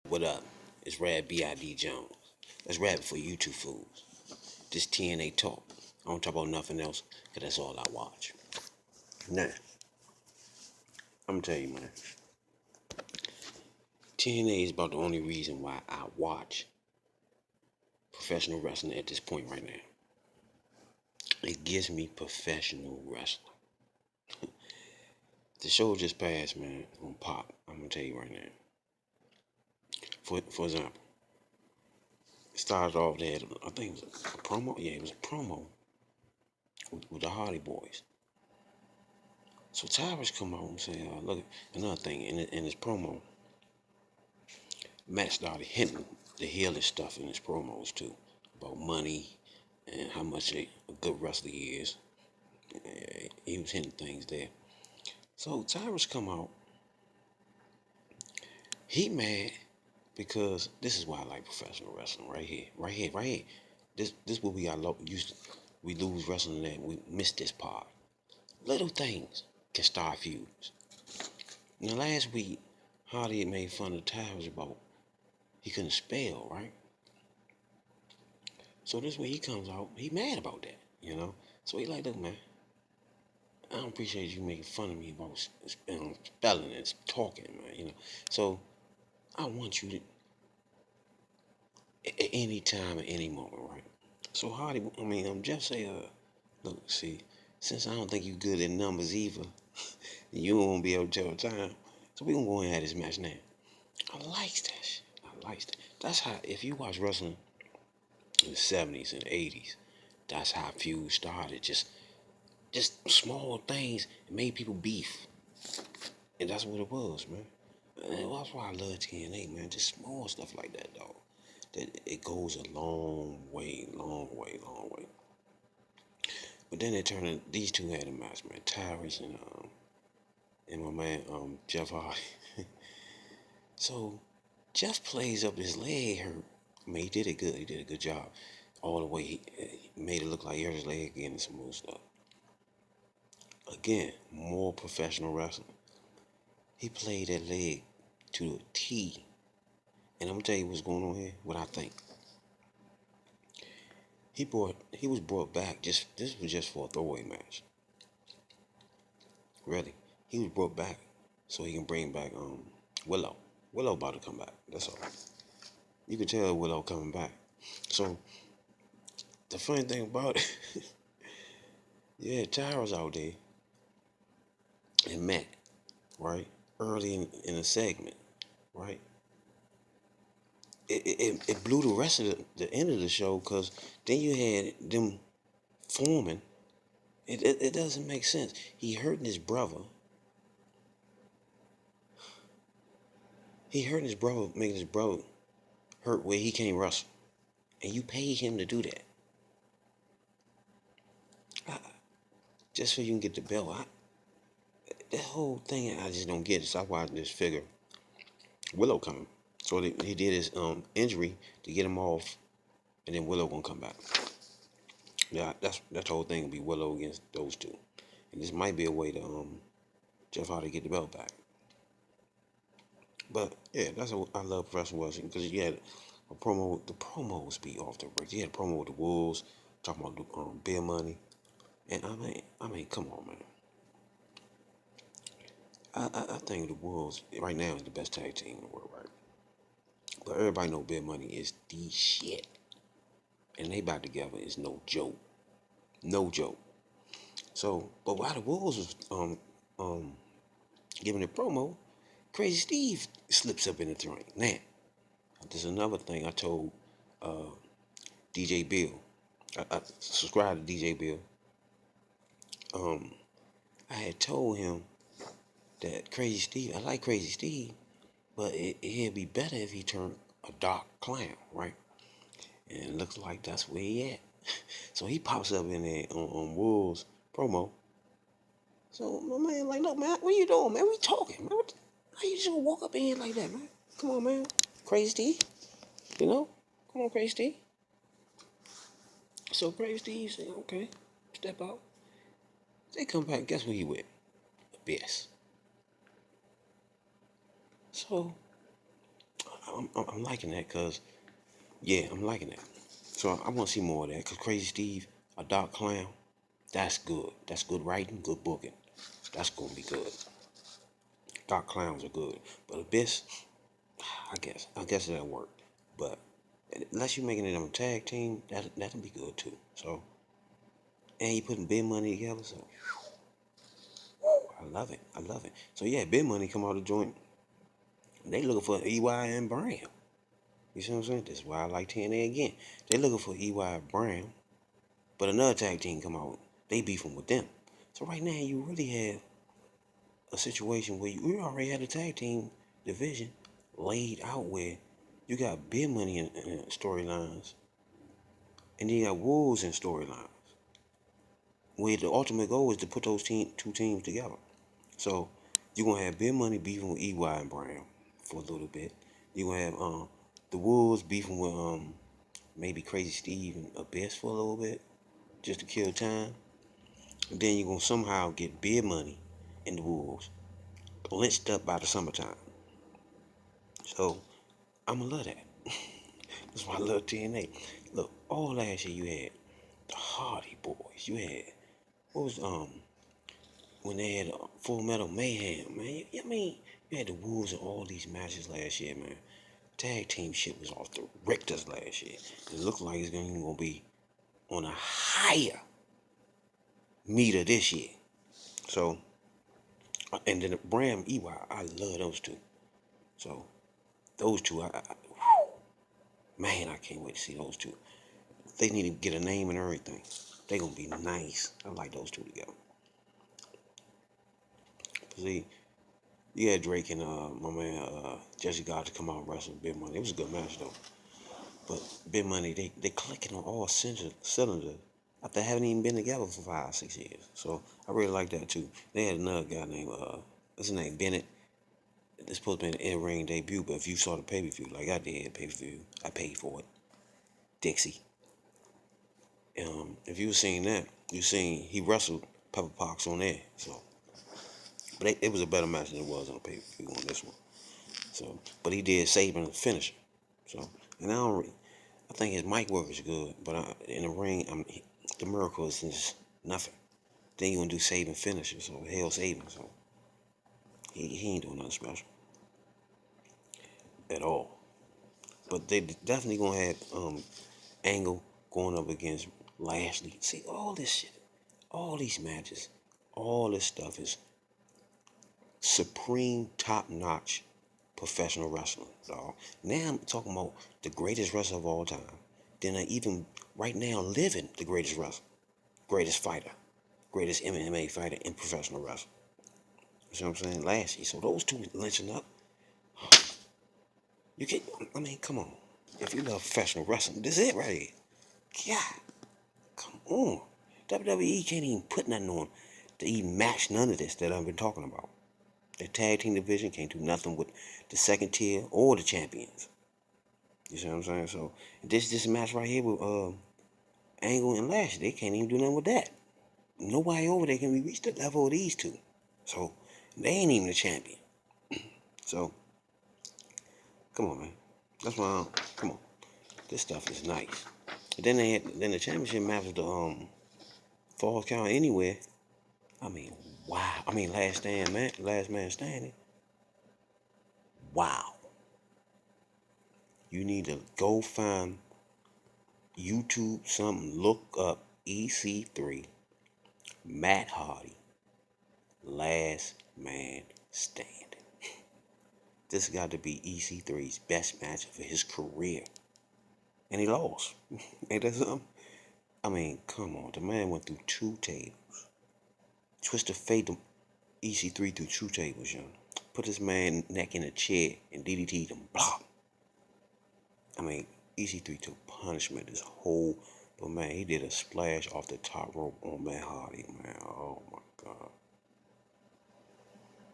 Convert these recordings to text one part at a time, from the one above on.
What up? It's Rad B.I.D. Jones. Let's rap it for you two fools. This TNA talk. I don't talk about nothing else, because that's all I watch. Now, I'm gonna tell you, man. TNA is about the only reason why I watch professional wrestling at this point right now. It gives me professional wrestling. The show just passed, man, on Pop. I'm gonna tell you right now. For example, it started off there. I think it was a promo. Yeah, it was a promo with the Hardy Boys. So Tyrus come out and say, look, another thing in his promo, Matt started hinting the healer stuff in his promos too, about money and how much a good wrestler he is. He was hinting things there. So Tyrus come out, he mad because this is why I like professional wrestling right here, right here, right here. This what we got used to. We lose wrestling and we miss this part. Little things can start feuds. Now last week, Hardy made fun of Tyrus about he couldn't spell, right? So this way he comes out, he mad about that. So he like, look, man, I don't appreciate you making fun of me about spelling and talking, man. So I want you to, at any time, at any moment, right? So Hardy, Jeff say, look, see, since I don't think you good in numbers either, you won't be able to tell the time. So we gonna go and have this match now. I like that shit. I like that. That's how, if you watch wrestling in the 70s and 80s, that's how feuds started. Just small things made people beef. And that's what it was, man. And that's why I love TNA, man. Just small stuff like that, dog. That it goes a long way, long way, long way. But then they turned these two had a match, man. Tyrus and my man Jeff Hardy. So Jeff plays up his leg hurt. He did it good. He did a good job. All the way he made it look like he hurt his leg again and some more stuff. Again, more professional wrestling. He played that leg to a T. And I'm gonna tell you what's going on here, what I think. He was brought back this was just for a throwaway match. Really. He was brought back so he can bring back Willow. Willow about to come back. That's all. You can tell Willow coming back. So the funny thing about it, yeah, Tyra's out there and Matt, right? Early in the segment, right? It blew the rest of the end of the show because then you had them forming. It doesn't make sense. He hurting his brother. He hurting his brother, making his brother hurt where he can't wrestle. And you pay him to do that. Just so you can get the belt. That whole thing, I just don't get it. So I watched this figure, Willow coming. So he did his injury to get him off, and then Willow gonna come back. Yeah, that's the whole thing will be Willow against those two. And this might be a way to Jeff Hardy get the belt back. But yeah, that's what I love professional wrestling because you had a promo. The promos be off the break. You had a promo with the Wolves talking about the beer money, and I mean, come on, man. I think the Wolves right now is the best tag team in the world, right? But everybody know Beer Money is the shit, and they back together is no joke, no joke. So, but while the Wolves was giving the promo, Crazy Steve slips up in the ring. Now, there's another thing I told DJ Bill. I subscribed to DJ Bill. I had told him that Crazy Steve, I like Crazy Steve, but it'd be better if he turned a dark clown, right? And it looks like that's where he at. So he pops up in there on Wolves promo. So my man like, look, man, what you doing, man? We talking, man. How you just gonna walk up in here like that, man? Come on, man. Crazy Steve, you know? Come on, Crazy Steve. So Crazy Steve said, okay, step out. They come back, guess who he with? Abyss. So I'm liking that because, yeah, I'm liking that. So I want to see more of that because Crazy Steve, a dark clown, that's good. That's good writing, good booking. That's going to be good. Dark clowns are good. But Abyss, I guess that'll work. But unless you're making it on a tag team, that'll be good too. So, and you putting Big Money together, so I love it. I love it. So yeah, Big Money come out of the joint. They looking for EY and Brown. You see what I'm saying? That's why I like TNA again. They looking for EY Brown, but another tag team come out. They beefing with them. So right now you really have a situation where you already had a tag team division laid out where you got Big Money in storylines, and then you got Wolves in storylines. Where the ultimate goal is to put those two teams together. So you're gonna have Big Money beefing with EY and Brown for a little bit. You're gonna have the Wolves beefing with maybe Crazy Steve and Abyss for a little bit, just to kill time. And then you're gonna somehow get Big Money and the Wolves lynched up by the summertime. So I'ma love that. That's why I love TNA. Look, all last year you had the Hardy Boys. You had what was when they had Full Metal Mayhem, man. I mean, you had the Wolves in all these matches last year, man. Tag team shit was off the Richters last year. It looked like it's gonna be on a higher meter this year. So, and then Bram EY, I love those two. So, those two, man, I can't wait to see those two. They need to get a name and everything. They gonna be nice. I like those two together. See, you had Drake and my man Jesse God to come out and wrestle Big Money. It was a good match though. But Big Money, they clicking on all cylinders after having even been together for 5, 6 years. So I really like that too. They had another guy named what's his name, Bennett. It's supposed to be an in-ring debut, but if you saw the pay-per-view, like I did, pay-per-view, I paid for it. Dixie. If you seen that, you seen he wrestled Pepper Pox on there. So, but it was a better match than it was on pay-per-view on this one. So, but he did save and finish. So, and I think his mic work is good, but in the ring, the miracle is just nothing. Then you gonna do save and finishes, so hell saving. So he ain't doing nothing special at all. But they definitely gonna have Angle going up against Lashley. See all this shit, all these matches, all this stuff is supreme, top notch professional wrestling, dog. Now I'm talking about the greatest wrestler of all time. Then I even right now living the greatest wrestler, greatest fighter, greatest MMA fighter in professional wrestling. You know what I'm saying? Lashley. So those two lynching up. You can I mean, come on. If you love professional wrestling, this is it right here. God, come on. WWE can't even put nothing on to even match none of this that I've been talking about. The tag team division can't do nothing with the second tier or the champions. You see what I'm saying? So this match right here with Angle and Lashley, they can't even do nothing with that. Nobody over there can reach the level of these two. So they ain't even the champion. So come on, man. That's why come on. This stuff is nice. And then the championship match was the Falls Count Anywhere. I mean, wow. I mean last man standing. Wow. You need to go find YouTube something, look up EC3, Matt Hardy, Last Man Standing. This got to be EC3's best match of his career. And he lost. Ain't that something? I mean, come on. The man went through 2 tables. Twisted Fate EC3 through 2 tables, young. Put this man neck in a chair and DDT'd him. Blah. I mean, EC3 took punishment this whole, but man, he did a splash off the top rope on Matt Hardy, man. Oh my God.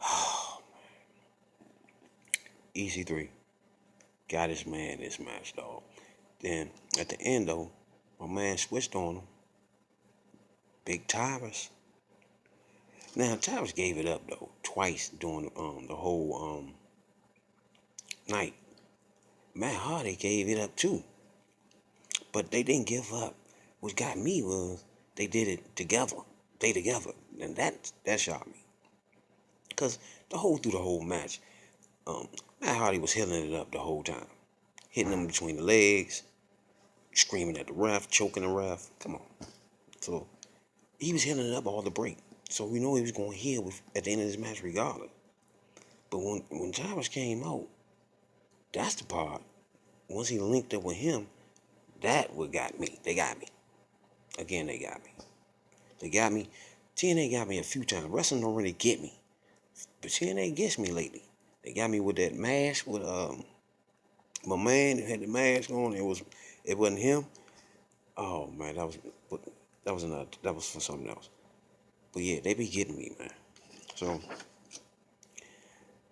Oh, man. EC3 got his man this match, dog. Then at the end though, my man switched on him. Big Tyrus. Now Tyrus gave it up though twice during the whole night. Matt Hardy gave it up too. But they didn't give up. What got me was they did it together. They together. And that shocked me. Because through the whole match, Matt Hardy was hitting it up the whole time. Hitting him between the legs, screaming at the ref, choking the ref. Come on. So he was hitting it up all the break. So we know he was going to heal at the end of this match regardless. But when Tyrus came out, that's the part. Once he linked up with him, that what got me. They got me. Again, they got me. They got me. TNA got me a few times. Wrestling don't really get me. But TNA gets me lately. They got me with that mask with my man who had the mask on. It wasn't him. Oh man, that was for something else. But yeah, they be getting me, man. So,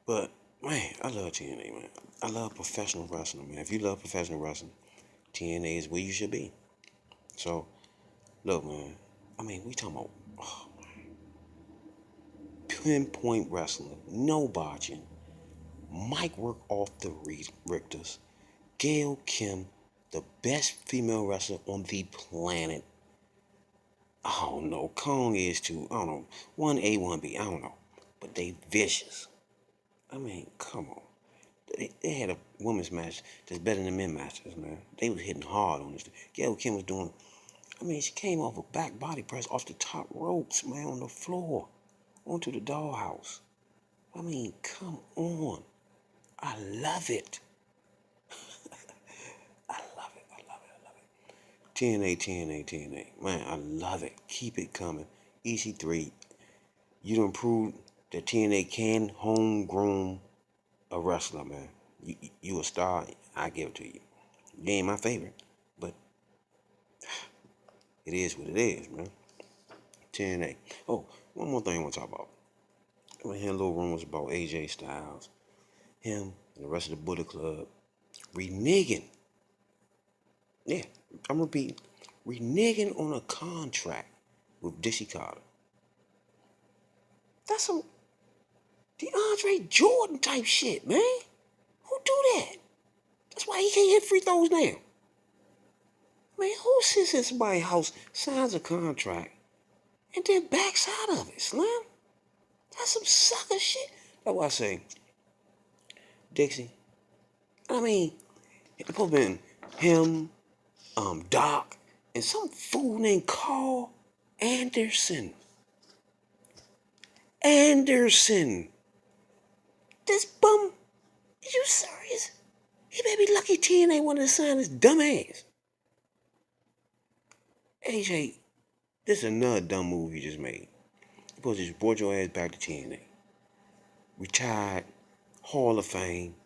but man, I love TNA, man. I love professional wrestling, man. If you love professional wrestling, TNA is where you should be. So, look, man. I mean, we talking about pinpoint wrestling, no botching. Mic work off the Richters. Gail Kim, the best female wrestler on the planet. I don't know. Kong is too. I don't know. 1A, 1B. I don't know. But they vicious. I mean, come on. They had a women's match that's better than men matches, man. They was hitting hard on this. Gail Kim was doing. I mean, she came off a back body press off the top ropes, man, on the floor, onto the dollhouse. I mean, come on. I love it. I love it. I love it. I love it. TNA, TNA, TNA. Man, I love it. Keep it coming. EC3, you done proved that TNA can homegrown a wrestler, man. You a star. I give it to you. You ain't my favorite, but it is what it is, man. TNA. Oh, one more thing I want to talk about. I want to hear little rumors about AJ Styles, him, and the rest of the Bullet Club reneging. Yeah, I'm repeating. Reneging on a contract with Dixie Carter. That's some DeAndre Jordan type shit, man. Who do that? That's why he can't hit free throws now. Man, who sits in somebody's house, signs a contract, and then backs out of it, Slim? That's some sucker shit. That's why I say, Dixie, I mean, it could have been him, Doc, and some fool named Carl Anderson. Anderson. This bum, are you serious? He may be lucky TNA wanted to sign his dumb ass. AJ, this is another dumb move you just made. You supposed to just brought your ass back to TNA. Retired, Hall of Fame.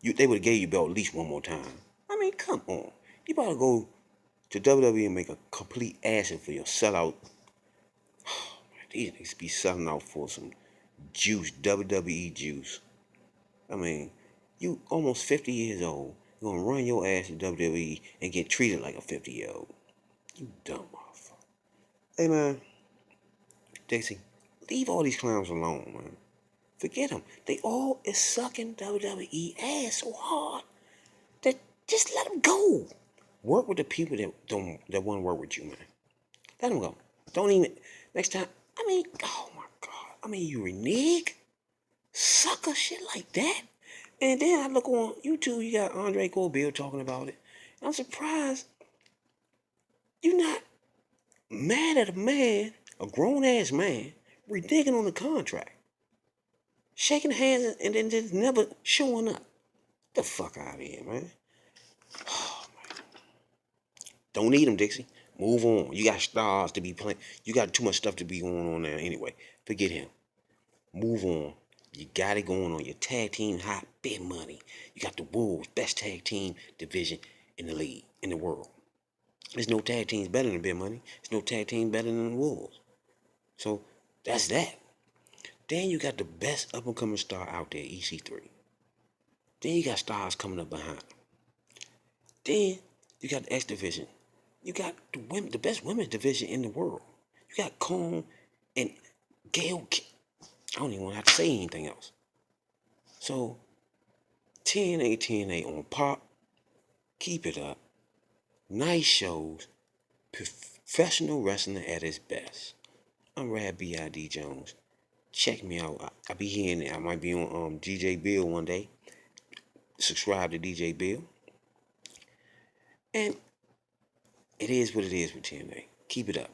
They would have gave you belt at least one more time. I mean, come on. You better go to WWE and make a complete ass for your sellout. These niggas be selling out for some juice, WWE juice. I mean, you almost 50 years old. You're gonna run your ass to WWE and get treated like a 50-year-old. You dumb motherfucker. Hey, man. Dixie, leave all these clowns alone, man. Forget them. They all is sucking WWE ass so hard that just let them go. Work with the people that want to work with you, man. Let them go. Don't even, next time, I mean, oh my God. I mean, you renege? Sucker shit like that? And then I look on YouTube, you got Andre Corbill talking about it. I'm surprised you're not mad at a man, a grown-ass man, reneging on the contract. Shaking hands and then just never showing up. Get the fuck out of here, man. Oh, man. Don't need him, Dixie. Move on. You got stars to be playing. You got too much stuff to be going on there anyway. Forget him. Move on. You got it going on. Your tag team hot, big money. You got the Wolves, best tag team division in the league, in the world. There's no tag teams better than Big Money. There's no tag team better than the Wolves. So that's that. Then you got the best up-and-coming star out there, EC3. Then you got stars coming up behind him. Then you got the X division. You got the best women's division in the world. You got Kong and Gail. I don't even want to have to say anything else. So TNA on pop. Keep it up. Nice shows. Professional wrestling at its best. I'm Rad B.I.D. Jones. Check me out. I be hearing I might be on DJ Bill one day. Subscribe to DJ Bill. And it is what it is with TNA. Keep it up.